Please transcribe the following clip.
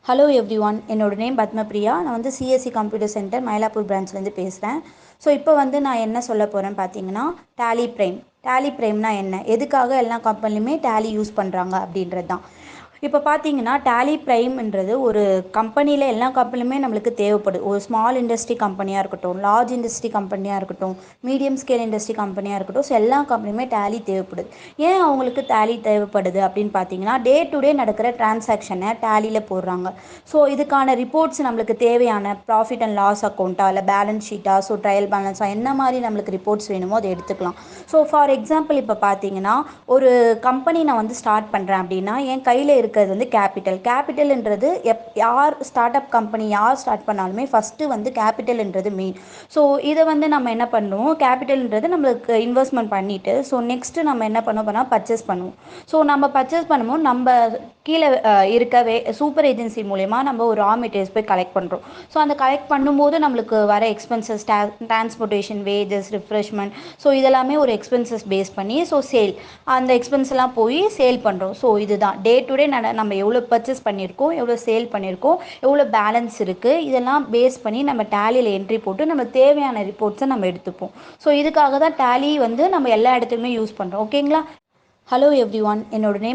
Hello every one, என்னோட name Padmapriya. நான் வந்து சிஎஸ்சி கம்ப்யூட்டர் சென்டர் மயிலாப்பூர் பிரான்ச்லேருந்து பேசுகிறேன். ஸோ இப்போ வந்து நான் என்ன சொல்ல போகிறேன்னு பார்த்தீங்கன்னா, டேலி பிரைம். டேலி பிரைம்னா என்ன, எதுக்காக எல்லா கம்பெனிலுமே டேலி யூஸ் பண்ணுறாங்க அப்படின்றது தான். இப்போ பார்த்தீங்கன்னா டேலி பிரைம்ன்றது ஒரு கம்பெனியில் எல்லா கம்பெனிலுமே நம்மளுக்கு தேவைப்படுது. ஒரு ஸ்மால் இண்டஸ்ட்ரி கம்பெனியாக இருக்கட்டும், லார்ஜ் இண்டஸ்ட்ரி கம்பெனியாக இருக்கட்டும், மீடியம் ஸ்கேல் இண்டஸ்ட்ரி கம்பெனியாக இருக்கட்டும், ஸோ எல்லா கம்பெனியுமே டேலி தேவைப்படுது. ஏன் அவங்களுக்கு டேலி தேவைப்படுது அப்படின்னு பார்த்தீங்கன்னா, டே டு டே நடக்கிற டிரான்சாக்ஷனை டேலியில் போடுறாங்க. ஸோ இதுக்கான ரிப்போர்ட்ஸ் நம்மளுக்கு தேவையான ப்ராஃபிட் அண்ட் லாஸ் அக்கௌண்ட்டா இல்லை பேலன்ஸ் ஷீட்டா, ஸோ ட்ரையல் பேலன்ஸாக என்ன மாதிரி நம்மளுக்கு ரிப்போர்ட்ஸ் வேணுமோ அதை எடுத்துக்கலாம். ஸோ ஃபார் எக்ஸாம்பிள் இப்போ பார்த்தீங்கன்னா, ஒரு கம்பெனி நான் வந்து ஸ்டார்ட் பண்ணுறேன் அப்படின்னா என் கையில் இருக்கிறது வந்து கேபிட்டல்ன்றது யார் ஸ்டார்ட் அப் கம்பெனி யார் ஸ்டார்ட் பண்ணாலுமே ஃபஸ்ட்டு வந்து கேபிட்டல்ன்றது மெயின். ஸோ இதை வந்து நம்ம என்ன பண்ணுவோம், கேபிட்டல்ன்றது நம்மளுக்கு இன்வெஸ்ட்மெண்ட் பண்ணிவிட்டு ஸோ நெக்ஸ்ட்டு நம்ம என்ன பண்ணோம் பர்ச்சேஸ் பண்ணுவோம். ஸோ நம்ம பர்ச்சேஸ் பண்ணும்போது நம்ம கீழே இருக்கவே சூப்பர் ஏஜென்சி மூலயமா நம்ம ஒரு ரா மெட்டீரியல்ஸ் போய் கலெக்ட் பண்ணுறோம். ஸோ அந்த கலெக்ட் பண்ணும்போது நம்மளுக்கு வர expenses transportation, wages, refreshment, so இதெல்லாமே ஒரு எக்ஸ்பென்சஸ் பேஸ் பண்ணி ஸோ சேல் அந்த எக்ஸ்பென்ஸ்லாம் போய் சேல் பண்ணுறோம். ஸோ இதுதான் டே டு டே நம்ம எவ்வளோ பர்ச்சேஸ் பண்ணியிருக்கோம், எவ்வளோ சேல் பண்ணியிருக்கோம், எவ்வளோ பேலன்ஸ் இருக்குது, இதெல்லாம் பேஸ் பண்ணி நம்ம டேலியில் என்ட்ரி போட்டு நம்ம தேவையான ரிப்போர்ட்ஸை நம்ம எடுத்துப்போம். ஸோ இதுக்காக தான் டேலி வந்து நம்ம எல்லா இடத்துலையுமே யூஸ் பண்ணுறோம். ஓகேங்களா? ஹலோ எவ்ரி ஒன், என்னோட நேம்